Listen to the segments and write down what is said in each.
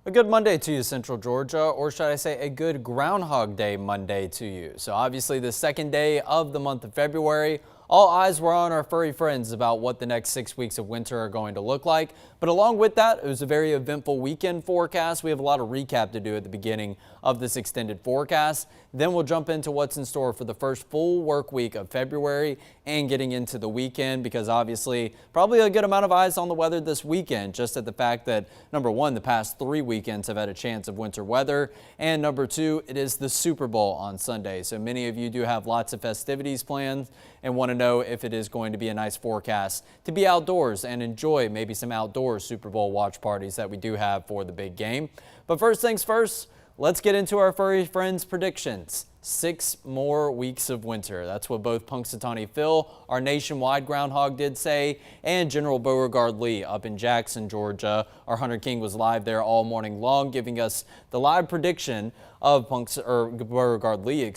A good Monday to you, Central Georgia, or should I say a good Groundhog Day Monday to you. So obviously the second day of the month of February, all eyes were on our furry friends about what the next 6 weeks of winter are going to look like. But along with that, it was a very eventful weekend forecast. We have a lot of recap to do at the beginning of this extended forecast. Then we'll jump into what's in store for the first full work week of February and getting into the weekend, because obviously probably a good amount of eyes on the weather this weekend, just at the fact that number one, the past 3 weekends have had a chance of winter weather, and number two, it is the Super Bowl on Sunday. So many of you do have lots of festivities planned and want to know if it is going to be a nice forecast to be outdoors and enjoy maybe some outdoor Super Bowl watch parties that we do have for the big game. But first things first, let's get into our furry friends' predictions. 6 more weeks of winter. That's what both Punxsutawney Phil, our nationwide groundhog, did say, and General Beauregard Lee up in Jackson, Georgia. Our Hunter King was live there all morning long, giving us the live prediction of Beauregard Lee,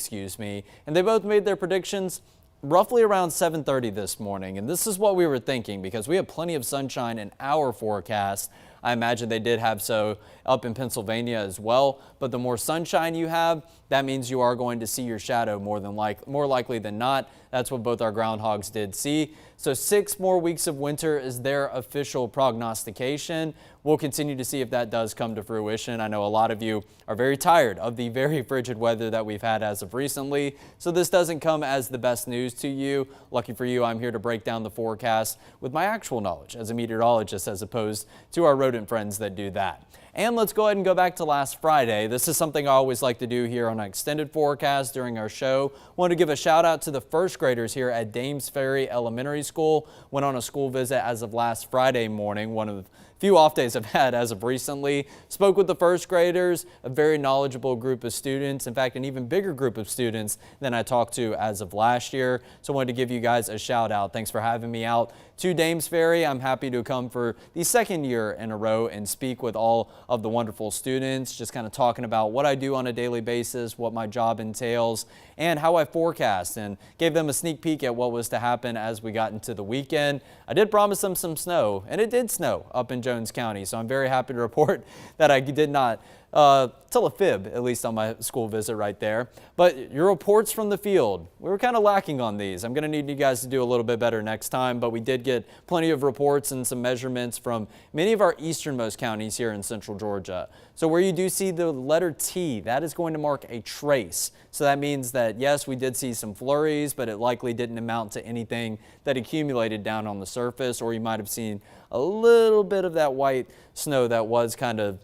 and they both made their predictions roughly around 7:30 this morning, and this is what we were thinking because we have plenty of sunshine in our forecast. I imagine they did have so up in Pennsylvania as well, but the more sunshine you have, that means you are going to see your shadow more likely than not. That's what both our groundhogs did see. So 6 more weeks of winter is their official prognostication. We'll continue to see if that does come to fruition. I know a lot of you are very tired of the very frigid weather that we've had as of recently, so this doesn't come as the best news to you. Lucky for you, I'm here to break down the forecast with my actual knowledge as a meteorologist, as opposed to our rodent friends that do that. And let's go ahead and go back to last Friday. This is something I always like to do here on an extended forecast during our show. Want to give a shout out to the first graders here at Dames Ferry Elementary School. Went on a school visit as of last Friday morning, one of the few off days I've had as of recently. Spoke with the first graders, a very knowledgeable group of students. In fact, an even bigger group of students than I talked to as of last year. So I wanted to give you guys a shout out. Thanks for having me out to Dames Ferry. I'm happy to come for the second year in a row and speak with all of the wonderful students, just kind of talking about what I do on a daily basis, what my job entails, and how I forecast, and gave them a sneak peek at what was to happen as we got into the weekend. I did promise them some snow, and it did snow up in Jones County, so I'm very happy to report that I did not tell a fib, at least on my school visit right there. But your reports from the field, we were kind of lacking on these. I'm going to need you guys to do a little bit better next time, but we did get plenty of reports and some measurements from many of our easternmost counties here in central Georgia. So where you do see the letter T, that is going to mark a trace. So that means that, yes, we did see some flurries, but it likely didn't amount to anything that accumulated down on the surface, or you might have seen a little bit of that white snow that was kind of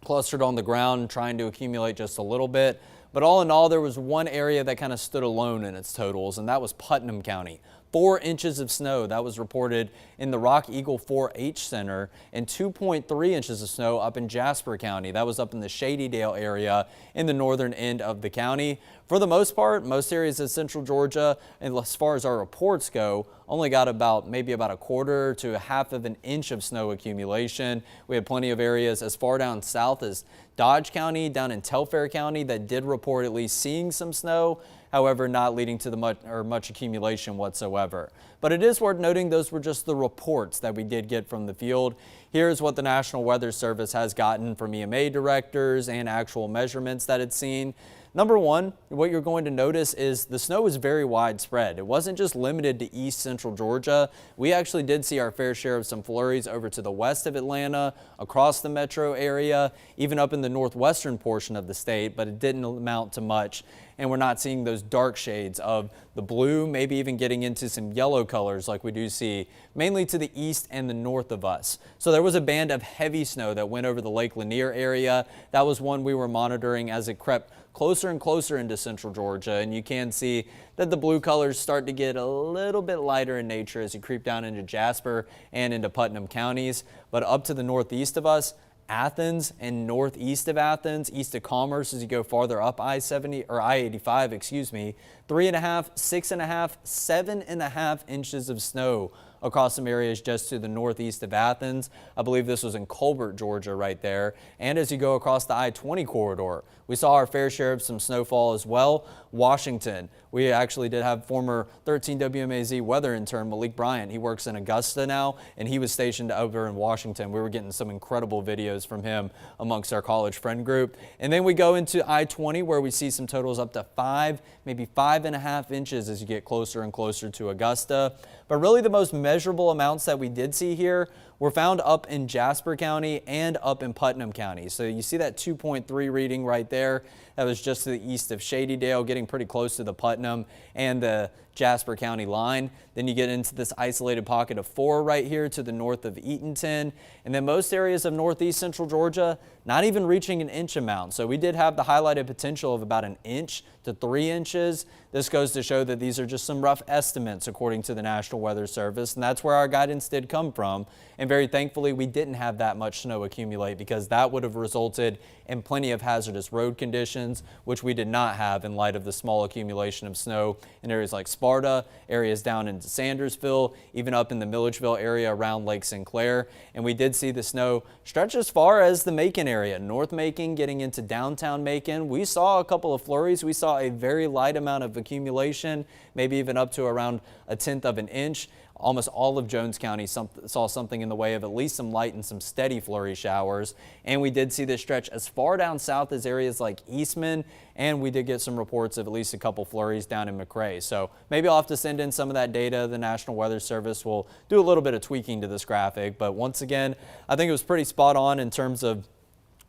clustered on the ground, trying to accumulate just a little bit. But all in all, there was one area that kind of stood alone in its totals, and that was Putnam County. 4 inches of snow that was reported in the Rock Eagle 4-H Center, and 2.3 inches of snow up in Jasper County. That was up in the Shadydale area in the northern end of the county. For the most part, most areas of central Georgia, and as far as our reports go, only got maybe about a quarter to a half of an inch of snow accumulation. We had plenty of areas as far down south as Dodge County, down in Telfair County, that did report at least seeing some snow. However, not leading to much accumulation whatsoever. But it is worth noting those were just the reports that we did get from the field. Here's what the National Weather Service has gotten from EMA directors and actual measurements that it's seen. Number one, what you're going to notice is the snow is very widespread. It wasn't just limited to east central Georgia. We actually did see our fair share of some flurries over to the west of Atlanta, across the metro area, even up in the northwestern portion of the state, but it didn't amount to much. And we're not seeing those dark shades of the blue, maybe even getting into some yellow colors like we do see mainly to the east and the north of us. So there was a band of heavy snow that went over the Lake Lanier area. That was one we were monitoring as it crept closer and closer into central Georgia, and you can see that the blue colors start to get a little bit lighter in nature as you creep down into Jasper and into Putnam counties. But up to the northeast of us, Athens and northeast of Athens, east of Commerce as you go farther up I-70 or I-85, 3.5, 6.5, 7.5 inches of snow across some areas just to the northeast of Athens. I believe this was in Colbert, Georgia right there. And as you go across the I-20 corridor, we saw our fair share of some snowfall as well. Washington, we actually did have former 13 WMAZ weather intern Malik Bryant. He works in Augusta now, and he was stationed over in Washington. We were getting some incredible videos from him amongst our college friend group. And then we go into I-20 where we see some totals up to 5, maybe 5.5 inches as you get closer and closer to Augusta. But really the most measurable amounts that we did see here were found up in Jasper County and up in Putnam County. So you see that 2.3 reading right there. That was just to the east of Shadydale, getting pretty close to the Putnam and the Jasper County line. Then you get into this isolated pocket of 4 right here to the north of Eatonton. And then most areas of northeast central Georgia, not even reaching an inch amount. So we did have the highlighted potential of about 1 inch to 3 inches. This goes to show that these are just some rough estimates according to the National Weather Service, and that's where our guidance did come from. And very thankfully, we didn't have that much snow accumulate because that would have resulted in plenty of hazardous road conditions, which we did not have in light of the small accumulation of snow in areas like Sparta, areas down into Sandersville, even up in the Milledgeville area around Lake Sinclair. And we did see the snow stretch as far as the Macon area, North Macon, getting into downtown Macon. We saw a couple of flurries. We saw a very light amount of accumulation, maybe even up to around 1/10 of an inch. Almost all of Jones County saw something in the way of at least some light and some steady flurry showers. And we did see this stretch as far down south as areas like Eastman, and we did get some reports of at least a couple flurries down in McRae. So maybe I'll have to send in some of that data. The National Weather Service will do a little bit of tweaking to this graphic. But once again, I think it was pretty spot on in terms of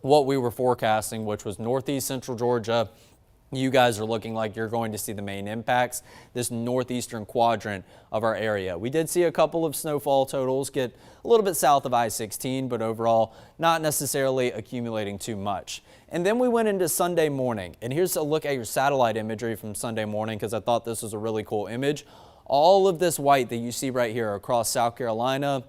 what we were forecasting, which was northeast central Georgia. You guys are looking like you're going to see the main impacts, this northeastern quadrant of our area. We did see a couple of snowfall totals get a little bit south of I-16, but overall not necessarily accumulating too much. And then we went into Sunday morning, and here's a look at your satellite imagery from Sunday morning because I thought this was a really cool image. All of this white that you see right here across South Carolina,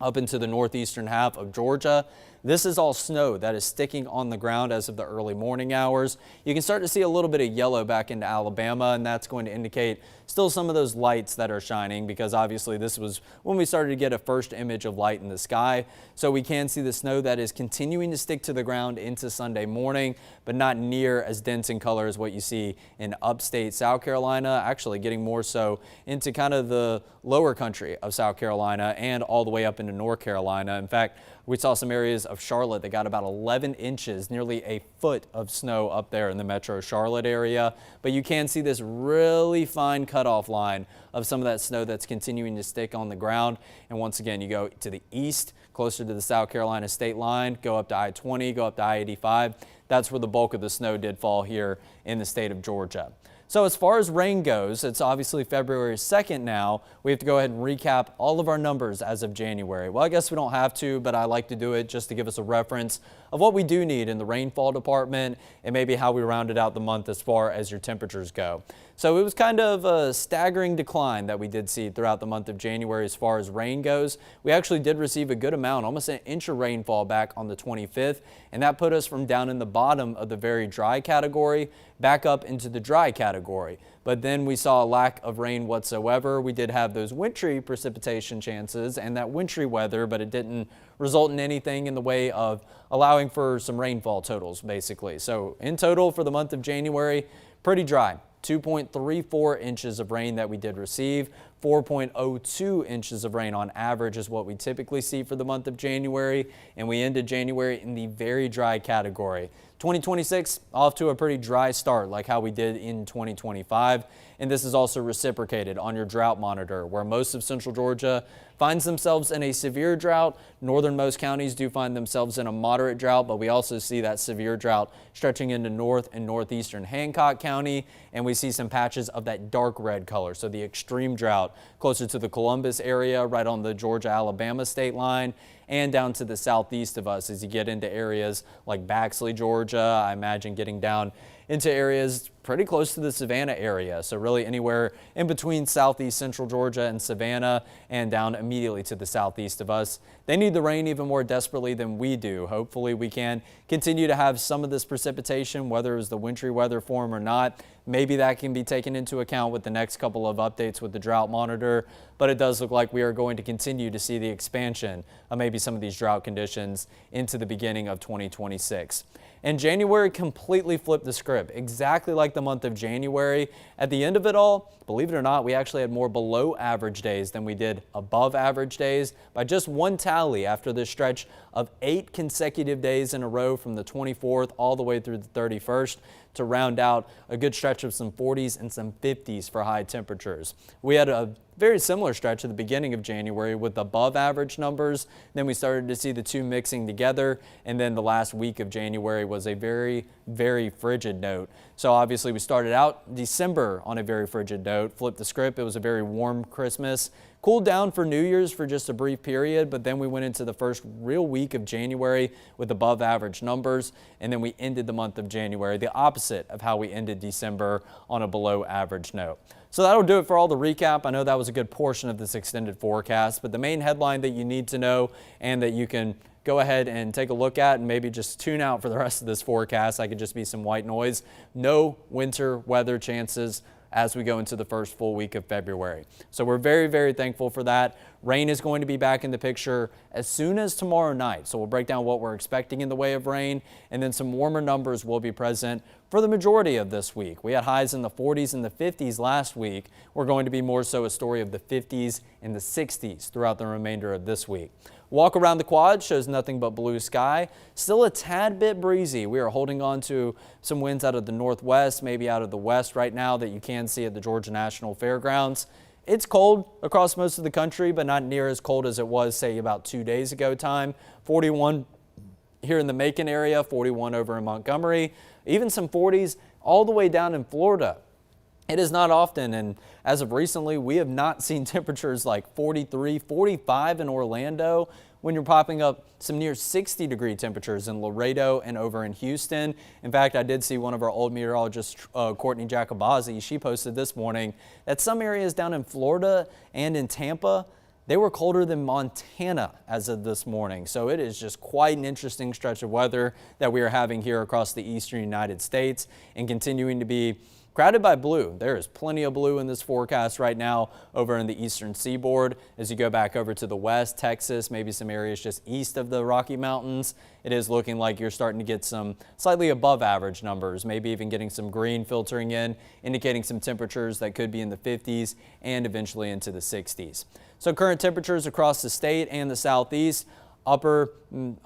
up into the northeastern half of Georgia. This is all snow that is sticking on the ground as of the early morning hours. You can start to see a little bit of yellow back into Alabama, and that's going to indicate still some of those lights that are shining because obviously this was when we started to get a first image of light in the sky. So we can see the snow that is continuing to stick to the ground into Sunday morning, but not near as dense in color as what you see in upstate South Carolina, actually getting more so into kind of the lower country of South Carolina and all the way up into North Carolina. In fact, we saw some areas of Charlotte that got about 11 inches, nearly a foot of snow up there in the metro Charlotte area. But you can see this really fine cutoff line of some of that snow that's continuing to stick on the ground. And once again, you go to the east, closer to the South Carolina state line, go up to I-20, go up to I-85. That's where the bulk of the snow did fall here in the state of Georgia. So as far as rain goes, it's obviously February 2nd now. We have to go ahead and recap all of our numbers as of January. Well, I guess we don't have to, but I like to do it just to give us a reference of what we do need in the rainfall department and maybe how we rounded out the month as far as your temperatures go. So it was kind of a staggering decline that we did see throughout the month of January as far as rain goes. We actually did receive a good amount, almost 1 inch of rainfall back on the 25th, and that put us from down in the bottom of the very dry category back up into the dry category. But then we saw a lack of rain whatsoever. We did have those wintry precipitation chances and that wintry weather, but it didn't result in anything in the way of allowing for some rainfall totals, basically. So in total for the month of January, pretty dry. 2.34 inches of rain that we did receive. 4.02 inches of rain on average is what we typically see for the month of January, and we ended January in the very dry category. 2026 off to a pretty dry start like how we did in 2025, and this is also reciprocated on your drought monitor where most of central Georgia finds themselves in a severe drought. Northernmost counties do find themselves in a moderate drought, but we also see that severe drought stretching into north and northeastern Hancock County, and we see some patches of that dark red color, so the extreme drought closer to the Columbus area right on the Georgia-Alabama state line and down to the southeast of us as you get into areas like Baxley, Georgia. I imagine getting down into areas pretty close to the Savannah area. So really anywhere in between southeast central Georgia and Savannah and down immediately to the southeast of us. They need the rain even more desperately than we do. Hopefully we can continue to have some of this precipitation, whether it was the wintry weather form or not. Maybe that can be taken into account with the next couple of updates with the drought monitor, but it does look like we are going to continue to see the expansion of maybe some of these drought conditions into the beginning of 2026. And January completely flipped the script, exactly like the month of January. At the end of it all, believe it or not, we actually had more below average days than we did above average days by just one tally after this stretch of 8 consecutive days in a row from the 24th all the way through the 31st to round out a good stretch of some 40s and some 50s for high temperatures. We had a very similar stretch at the beginning of January with above average numbers. Then we started to see the two mixing together, and then the last week of January was a very, very frigid note. So obviously we started out December on a very frigid note, flipped the script. It was a very warm Christmas. Cooled down for New Year's for just a brief period, but then we went into the first real week of January with above average numbers, and then we ended the month of January the opposite of how we ended December, on a below average note. So that'll do it for all the recap. I know that was a good portion of this extended forecast, but the main headline that you need to know and that you can go ahead and take a look at and maybe just tune out for the rest of this forecast, I could just be some white noise. No winter weather chances as we go into the first full week of February. So we're very, very thankful for that. Rain is going to be back in the picture as soon as tomorrow night. So we'll break down what we're expecting in the way of rain, and then some warmer numbers will be present for the majority of this week. We had highs in the 40s and the 50s last week. We're going to be more so a story of the 50s and the 60s throughout the remainder of this week. Walk around the quad shows nothing but blue sky. Still a tad bit breezy. We are holding on to some winds out of the northwest, maybe out of the west right now that you can see at the Georgia National Fairgrounds. It's cold across most of the country, but not near as cold as it was, say, about 2 days ago time. 41 here in the Macon area, 41 over in Montgomery, even some 40s all the way down in Florida. It is not often, and as of recently, we have not seen temperatures like 43, 45 in Orlando when you're popping up some near 60-degree temperatures in Laredo and over in Houston. In fact, I did see one of our old meteorologists, Courtney Jacobazzi. She posted this morning that some areas down in Florida and in Tampa, they were colder than Montana as of this morning. So it is just quite an interesting stretch of weather that we are having here across the eastern United States and continuing to be crowded by blue. There is plenty of blue in this forecast right now over in the eastern seaboard. As you go back over to the west, Texas, maybe some areas just east of the Rocky Mountains, it is looking like you're starting to get some slightly above average numbers, maybe even getting some green filtering in, indicating some temperatures that could be in the 50s and eventually into the 60s. So current temperatures across the state and the southeast, upper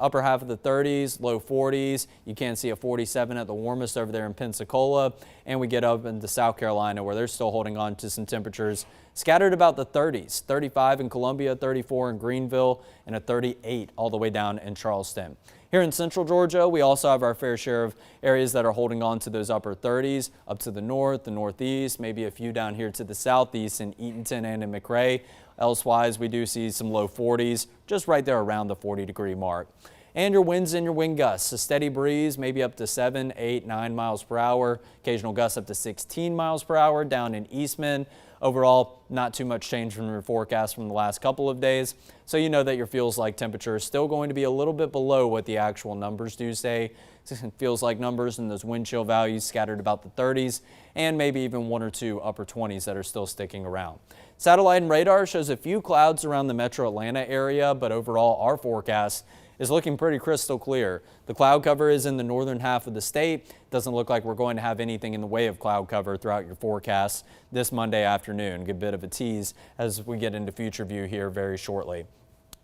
half of the 30s, low 40s. You can see a 47 at the warmest over there in Pensacola. And we get up into South Carolina where they're still holding on to some temperatures scattered about the 30s, 35 in Columbia, 34 in Greenville, and a 38 all the way down in Charleston. Here in central Georgia, we also have our fair share of areas that are holding on to those upper 30s up to the north, the northeast, maybe a few down here to the southeast in Eatonton and in McRae. Elsewise, we do see some low 40s, just right there around the 40-degree mark. And your winds and your wind gusts, a steady breeze, maybe up to 7, 8, 9 miles per hour. Occasional gusts up to 16 miles per hour down in Eastman. Overall, not too much change from your forecast from the last couple of days. So you know that your feels like temperature is still going to be a little bit below what the actual numbers do say. Feels like numbers and those wind chill values scattered about the 30s and maybe even 1 or 2 upper 20s that are still sticking around. Satellite and radar shows a few clouds around the metro Atlanta area, but overall our forecast is looking pretty crystal clear. The cloud cover is in the northern half of the state. Doesn't look like we're going to have anything in the way of cloud cover throughout your forecast this Monday afternoon. Good bit of a tease as we get into Futureview here very shortly.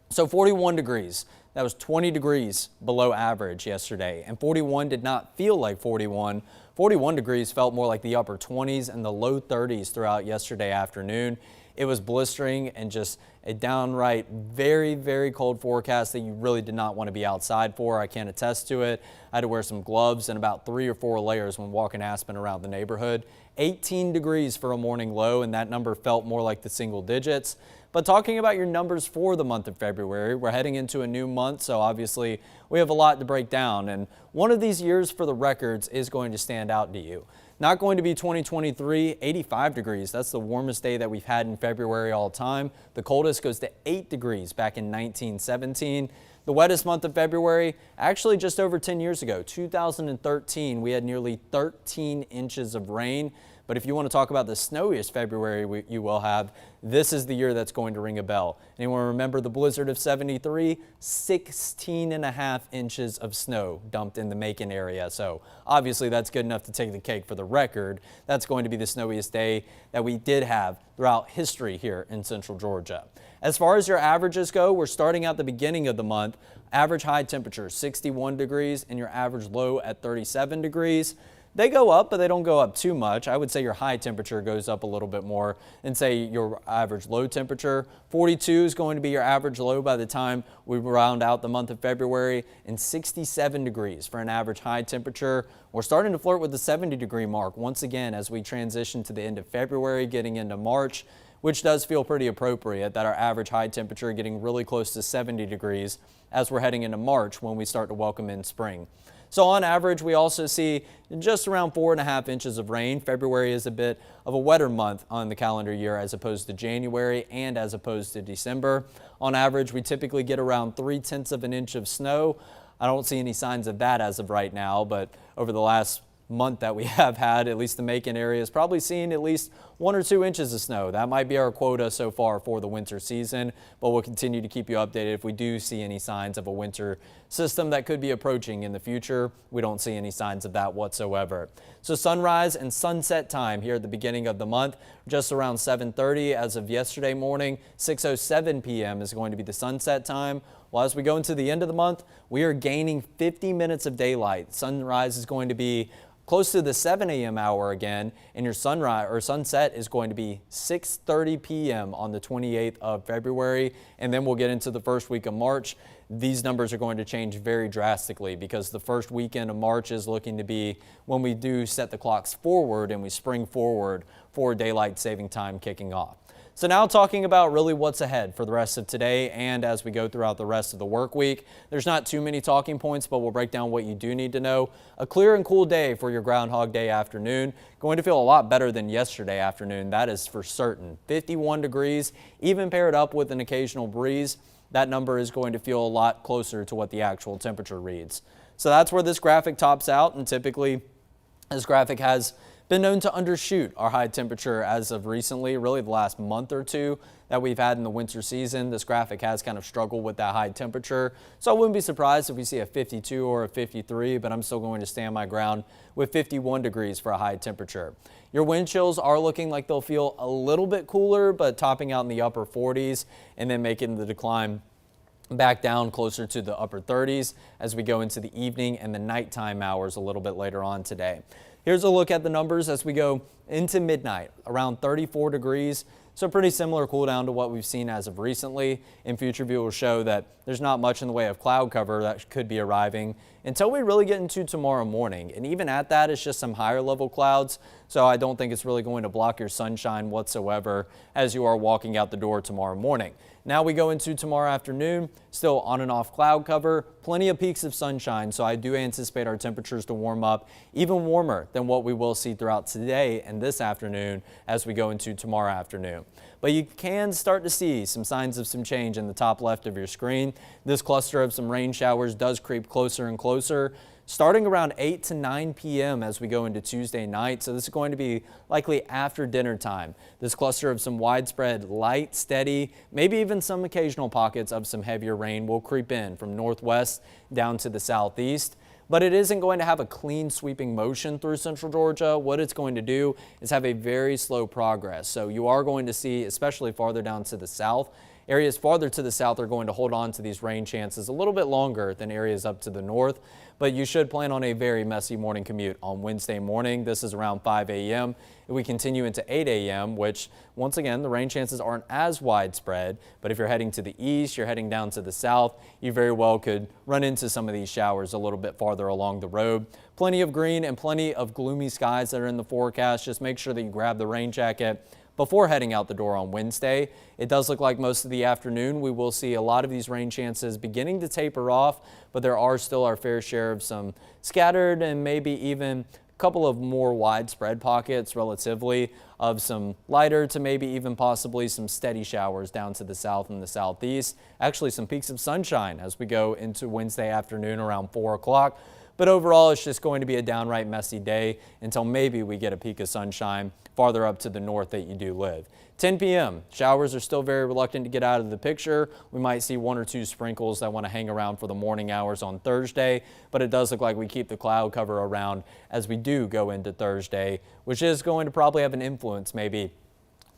So 41 degrees. That was 20 degrees below average yesterday, and 41 did not feel like 41. 41 degrees felt more like the upper 20s and the low 30s throughout yesterday afternoon. it was blistering and just a downright very, very cold forecast that you really did not want to be outside for. I can attest to it. I had to wear some gloves and about 3 or 4 layers when walking Aspen around the neighborhood. 18 degrees for a morning low, and that number felt more like the single digits. But talking about your numbers for the month of February, we're heading into a new month, so obviously we have a lot to break down. And one of these years for the records is going to stand out to you. Not going to be 2023, 85 degrees. That's the warmest day that we've had in February all time. The coldest goes to 8 degrees back in 1917. The wettest month of February, actually just over 10 years ago, 2013, we had nearly 13 inches of rain. But if you want to talk about the snowiest February you will have, this is the year that's going to ring a bell. Anyone remember the blizzard of 73? 16.5 inches of snow dumped in the Macon area. So obviously that's good enough to take the cake for the record. That's going to be the snowiest day that we did have throughout history here in central Georgia. As far as your averages go, we're starting out the beginning of the month. Average high temperature 61 degrees and your average low at 37 degrees. They go up, but they don't go up too much. I would say your high temperature goes up a little bit more than, say, your average low temperature. 42 is going to be your average low by the time we round out the month of February, and 67 degrees for an average high temperature. We're starting to flirt with the 70-degree mark once again as we transition to the end of February, getting into March, which does feel pretty appropriate that our average high temperature getting really close to 70 degrees as we're heading into March when we start to welcome in spring. So on average, we also see just around 4.5 inches of rain. February is a bit of a wetter month on the calendar year as opposed to January and as opposed to December. On average, we typically get around 3/10 of an inch of snow. I don't see any signs of that as of right now, but over the last month that we have had, at least the Macon area is probably seeing at least 1 or 2 inches of snow. That might be our quota so far for the winter season, but we'll continue to keep you updated if we do see any signs of a winter system that could be approaching in the future. We don't see any signs of that whatsoever. So sunrise and sunset time here at the beginning of the month, just around 7:30 as of yesterday morning. 6:07 p.m. is going to be the sunset time. Well, as we go into the end of the month, we are gaining 50 minutes of daylight. Sunrise is going to be close to the 7 a.m. hour again, and your sunrise or sunset is going to be 6:30 p.m. on the 28th of February, and then we'll get into the first week of March. These numbers are going to change very drastically because the first weekend of March is looking to be when we do set the clocks forward and we spring forward for daylight saving time kicking off. So now talking about really what's ahead for the rest of today and as we go throughout the rest of the work week. There's not too many talking points, but we'll break down what you do need to know. A clear and cool day for your Groundhog Day afternoon. Going to feel a lot better than yesterday afternoon, that is for certain. 51 degrees, even paired up with an occasional breeze. That number is going to feel a lot closer to what the actual temperature reads. So that's where this graphic tops out, and typically this graphic has been known to undershoot our high temperature as of recently, really the last month or two that we've had in the winter season. This graphic has kind of struggled with that high temperature, so I wouldn't be surprised if we see a 52 or a 53, but I'm still going to stand my ground with 51 degrees for a high temperature. Your wind chills are looking like they'll feel a little bit cooler, but topping out in the upper 40s and then making the decline back down closer to the upper 30s as we go into the evening and the nighttime hours a little bit later on today. Here's a look at the numbers as we go into midnight, around 34 degrees. So pretty similar cool down to what we've seen as of recently. And Futureview will show that there's not much in the way of cloud cover that could be arriving until we really get into tomorrow morning. And even at that, it's just some higher level clouds. So I don't think it's really going to block your sunshine whatsoever as you are walking out the door tomorrow morning. Now we go into tomorrow afternoon, still on and off cloud cover, plenty of peaks of sunshine. So I do anticipate our temperatures to warm up even warmer than what we will see throughout today and this afternoon as we go into tomorrow afternoon. But you can start to see some signs of some change in the top left of your screen. This cluster of some rain showers does creep closer and closer, starting around 8 to 9 p.m. as we go into Tuesday night. So this is going to be likely after dinner time. This cluster of some widespread light, steady, maybe even some occasional pockets of some heavier rain will creep in from northwest down to the southeast. But it isn't going to have a clean sweeping motion through central Georgia. What it's going to do is have a very slow progress. So you are going to see, especially farther down to the south, Areas farther to the south are going to hold on to these rain chances a little bit longer than areas up to the north, but you should plan on a very messy morning commute on Wednesday morning. This is around 5 a.m. We continue into 8 a.m., which once again, the rain chances aren't as widespread, but if you're heading to the east, you're heading down to the south, you very well could run into some of these showers a little bit farther along the road. Plenty of green and plenty of gloomy skies that are in the forecast. Just make sure that you grab the rain jacket before heading out the door on Wednesday. It does look like most of the afternoon we will see a lot of these rain chances beginning to taper off, but there are still our fair share of some scattered and maybe even a couple of more widespread pockets relatively of some lighter to maybe even possibly some steady showers down to the south and the southeast. Actually some peaks of sunshine as we go into Wednesday afternoon around 4 o'clock. But overall, it's just going to be a downright messy day until maybe we get a peak of sunshine farther up to the north that you do live. 10 p.m. Showers are still very reluctant to get out of the picture. We might see 1 or 2 sprinkles that want to hang around for the morning hours on Thursday, but it does look like we keep the cloud cover around as we do go into Thursday, which is going to probably have an influence maybe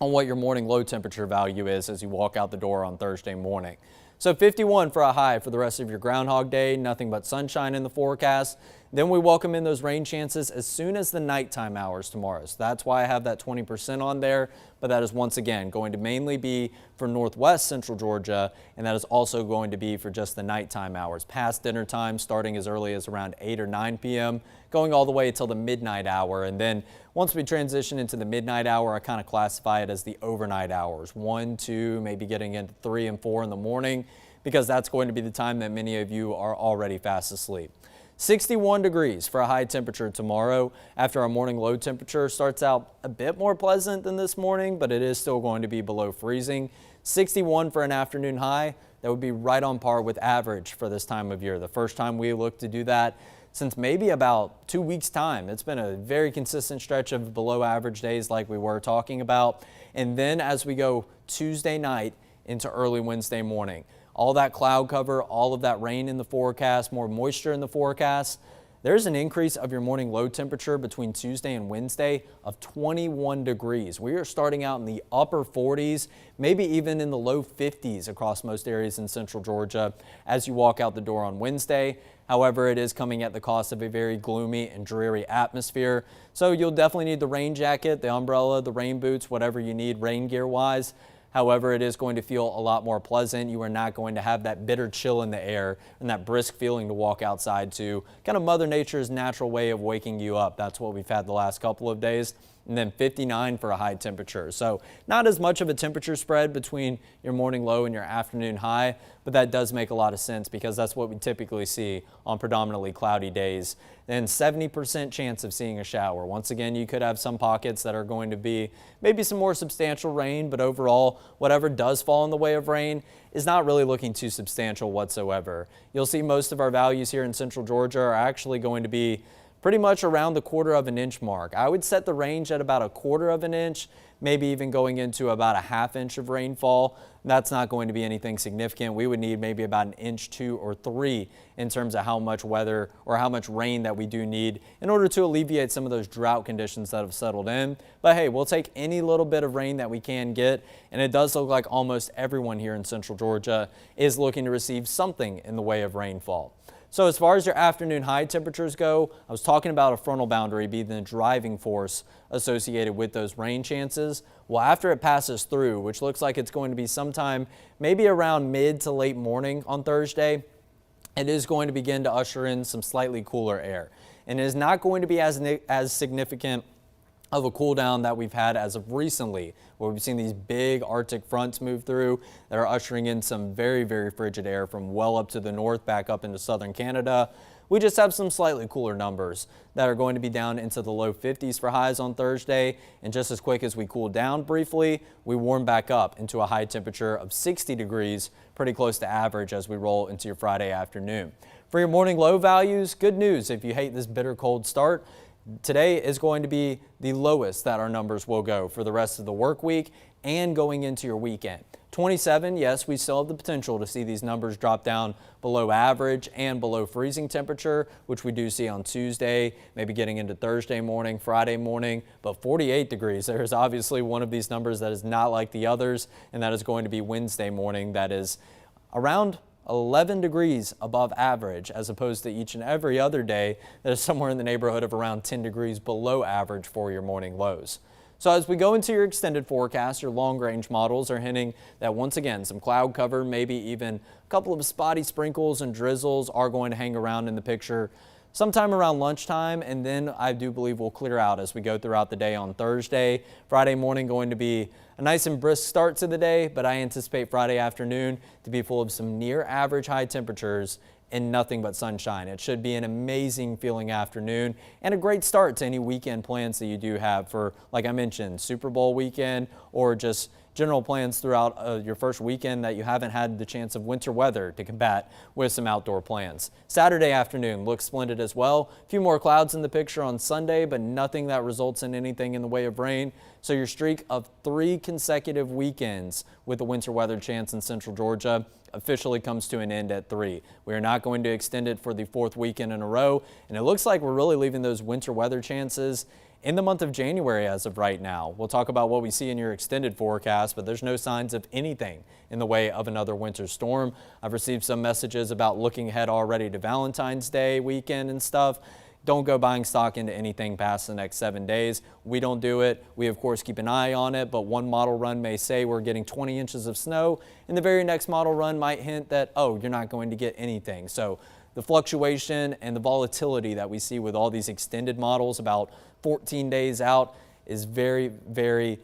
on what your morning low temperature value is as you walk out the door on Thursday morning. So 51 for a high for the rest of your Groundhog Day, nothing but sunshine in the forecast. Then we welcome in those rain chances as soon as the nighttime hours tomorrow. So that's why I have that 20% on there, but that is once again going to mainly be for northwest central Georgia, and that is also going to be for just the nighttime hours, past dinner time, starting as early as around 8 or 9 p.m., going all the way until the midnight hour. And then once we transition into the midnight hour, I kind of classify it as the overnight hours, 1, 2, maybe getting into 3 and 4 in the morning, because that's going to be the time that many of you are already fast asleep. 61 degrees for a high temperature tomorrow after our morning low temperature starts out a bit more pleasant than this morning, but it is still going to be below freezing. 61 for an afternoon high. That would be right on par with average for this time of year. The first time we look to do that since maybe about 2 weeks' time. It's been a very consistent stretch of below average days like we were talking about. And then as we go Tuesday night into early Wednesday morning, all that cloud cover, all of that rain in the forecast, more moisture in the forecast, there's an increase of your morning low temperature between Tuesday and Wednesday of 21 degrees. We are starting out in the upper 40s, maybe even in the low 50s across most areas in central Georgia as you walk out the door on Wednesday. However, it is coming at the cost of a very gloomy and dreary atmosphere. So you'll definitely need the rain jacket, the umbrella, the rain boots, whatever you need rain gear wise. However, it is going to feel a lot more pleasant. You are not going to have that bitter chill in the air and that brisk feeling to walk outside to. Kind of Mother Nature's natural way of waking you up. That's what we've had the last couple of days. And then 59 for a high temperature. So not as much of a temperature spread between your morning low and your afternoon high, but that does make a lot of sense because that's what we typically see on predominantly cloudy days. Then 70% chance of seeing a shower. Once again, you could have some pockets that are going to be maybe some more substantial rain, but overall, whatever does fall in the way of rain is not really looking too substantial whatsoever. You'll see most of our values here in central Georgia are actually going to be pretty much around the 1/4 of an inch mark. I would set the range at about 1/4 of an inch, maybe even going into about a 1/2 inch of rainfall. That's not going to be anything significant. We would need maybe about 1, 2, or 3 inches in terms of how much weather or how much rain that we do need in order to alleviate some of those drought conditions that have settled in. But hey, we'll take any little bit of rain that we can get, and it does look like almost everyone here in central Georgia is looking to receive something in the way of rainfall. So as far as your afternoon high temperatures go, I was talking about a frontal boundary being the driving force associated with those rain chances. Well, after it passes through, which looks like it's going to be sometime maybe around mid to late morning on Thursday, it is going to begin to usher in some slightly cooler air. And it is not going to be as significant of a cool down that we've had as of recently, where we've seen these big Arctic fronts move through that are ushering in some very, very frigid air from well up to the north back up into southern Canada. We just have some slightly cooler numbers that are going to be down into the low 50s for highs on Thursday. And just as quick as we cool down briefly, we warm back up into a high temperature of 60 degrees, pretty close to average as we roll into your Friday afternoon. For your morning low values, good news if you hate this bitter cold start. Today is going to be the lowest that our numbers will go for the rest of the work week and going into your weekend. 27, yes, we still have the potential to see these numbers drop down below average and below freezing temperature, which we do see on Tuesday, maybe getting into Thursday morning, Friday morning. But 48 degrees, there's obviously one of these numbers that is not like the others, and that is going to be Wednesday morning. That is around 11 degrees above average, as opposed to each and every other day that is somewhere in the neighborhood of around 10 degrees below average for your morning lows. So as we go into your extended forecast, your long-range models are hinting that once again, some cloud cover, maybe even a couple of spotty sprinkles and drizzles are going to hang around in the picture sometime around lunchtime, and then I do believe we'll clear out as we go throughout the day on Thursday. Friday morning going to be a nice and brisk start to the day, but I anticipate Friday afternoon to be full of some near average high temperatures and nothing but sunshine. It should be an amazing feeling afternoon and a great start to any weekend plans that you do have for, like I mentioned, Super Bowl weekend or just general plans throughout your first weekend that you haven't had the chance of winter weather to combat with some outdoor plans. Saturday afternoon looks splendid as well. A few more clouds in the picture on Sunday, but nothing that results in anything in the way of rain. So your streak of 3 consecutive weekends with a winter weather chance in central Georgia officially comes to an end at 3. We are not going to extend it for the 4th weekend in a row, and it looks like we're really leaving those winter weather chances in the month of January as of right now. We'll talk about what we see in your extended forecast, but there's no signs of anything in the way of another winter storm. I've received some messages about looking ahead already to Valentine's Day weekend and stuff. Don't go buying stock into anything past the next 7 days. We don't do it. We, of course, keep an eye on it, but one model run may say we're getting 20 inches of snow, and the very next model run might hint that, oh, you're not going to get anything. So the fluctuation and the volatility that we see with all these extended models about 14 days out is very, very,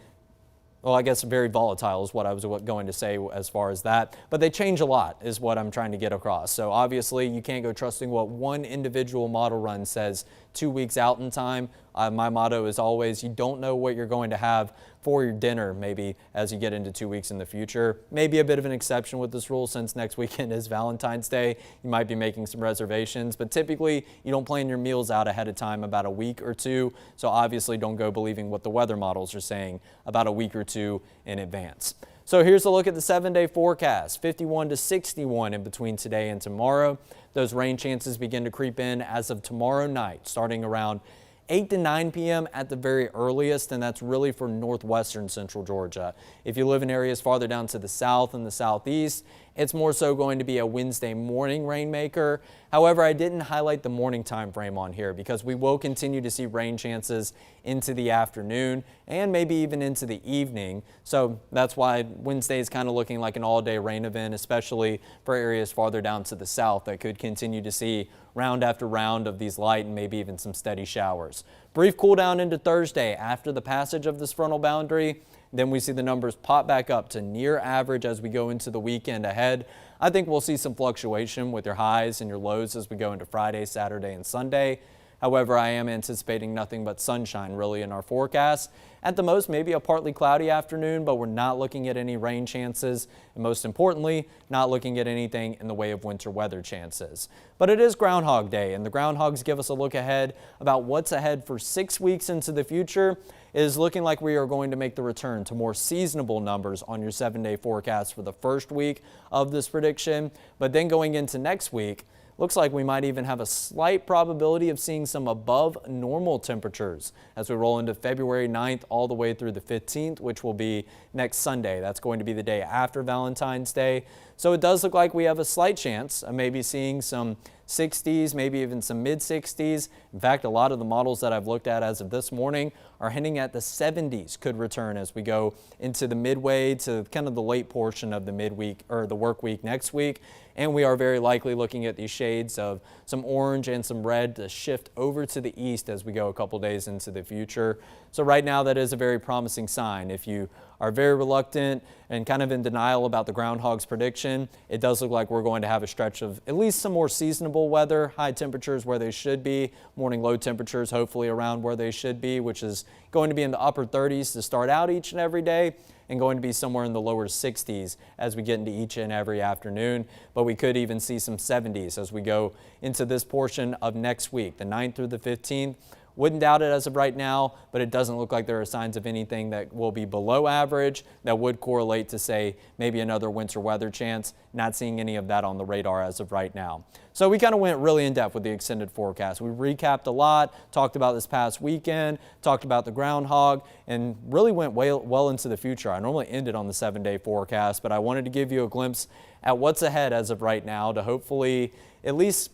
well, I guess very volatile is what I was going to say as far as that. But they change a lot is what I'm trying to get across. So obviously you can't go trusting what one individual model run says 2 weeks out in time. My motto is always, you don't know what you're going to have for your dinner maybe as you get into 2 weeks in the future. Maybe a bit of an exception with this rule since next weekend is Valentine's Day. You might be making some reservations, but typically you don't plan your meals out ahead of time about a week or two. So obviously don't go believing what the weather models are saying about a week or two in advance. So here's a look at the 7-day forecast, 51 to 61 in between today and tomorrow. Those rain chances begin to creep in as of tomorrow night, starting around 8 to 9 p.m. at the very earliest, and that's really for northwestern central Georgia. If you live in areas farther down to the south and the southeast, it's more so going to be a Wednesday morning rainmaker. However, I didn't highlight the morning time frame on here because we will continue to see rain chances into the afternoon and maybe even into the evening. So that's why Wednesday is kind of looking like an all-day rain event, especially for areas farther down to the south that could continue to see round after round of these light and maybe even some steady showers. Brief cool down into Thursday after the passage of this frontal boundary. Then we see the numbers pop back up to near average as we go into the weekend ahead. I think we'll see some fluctuation with your highs and your lows as we go into Friday, Saturday, and Sunday. However, I am anticipating nothing but sunshine really in our forecast. At the most, maybe a partly cloudy afternoon, but we're not looking at any rain chances. And most importantly, not looking at anything in the way of winter weather chances. But it is Groundhog Day, and the Groundhogs give us a look ahead about what's ahead for 6 weeks into the future. It is looking like we are going to make the return to more seasonable numbers on your 7-day forecast for the first week of this prediction. But then going into next week, looks like we might even have a slight probability of seeing some above normal temperatures as we roll into February 9th all the way through the 15th, which will be next Sunday. That's going to be the day after Valentine's Day. So it does look like we have a slight chance of maybe seeing some 60s, maybe even some mid-60s. In fact, a lot of the models that I've looked at as of this morning are hinting at the 70s could return as we go into the midway to kind of the late portion of the midweek or the work week next week. And we are very likely looking at these shades of some orange and some red to shift over to the east as we go a couple days into the future. So right now that is a very promising sign. If you are very reluctant and kind of in denial about the Groundhog's prediction, it does look like we're going to have a stretch of at least some more seasonable weather, high temperatures where they should be, morning low temperatures hopefully around where they should be, which is going to be in the upper 30s to start out each and every day, and going to be somewhere in the lower 60s as we get into each and every afternoon. But we could even see some 70s as we go into this portion of next week, the 9th through the 15th. Wouldn't doubt it as of right now, but it doesn't look like there are signs of anything that will be below average that would correlate to, say, maybe another winter weather chance. Not seeing any of that on the radar as of right now. So we kind of went really in depth with the extended forecast. We recapped a lot, talked about this past weekend, talked about the groundhog, and really went well into the future. I normally end it on the 7-day forecast, but I wanted to give you a glimpse at what's ahead as of right now to hopefully at least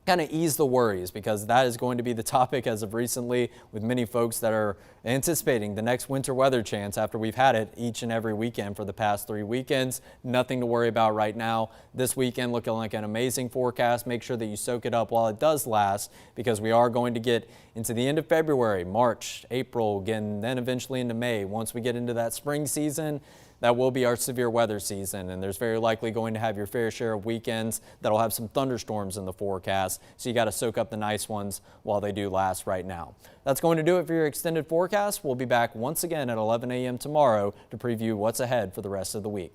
kind of ease the worries, because that is going to be the topic as of recently, with many folks that are anticipating the next winter weather chance after we've had it each and every weekend for the past 3 weekends. Nothing to worry about right now. This weekend looking like an amazing forecast. Make sure that you soak it up while it does last, because we are going to get into the end of February, March, April, again, then eventually into May. Once we get into that spring season, that will be our severe weather season, and there's very likely going to have your fair share of weekends that'll have some thunderstorms in the forecast, so you got to soak up the nice ones while they do last right now. That's going to do it for your extended forecast. We'll be back once again at 11 a.m. tomorrow to preview what's ahead for the rest of the week.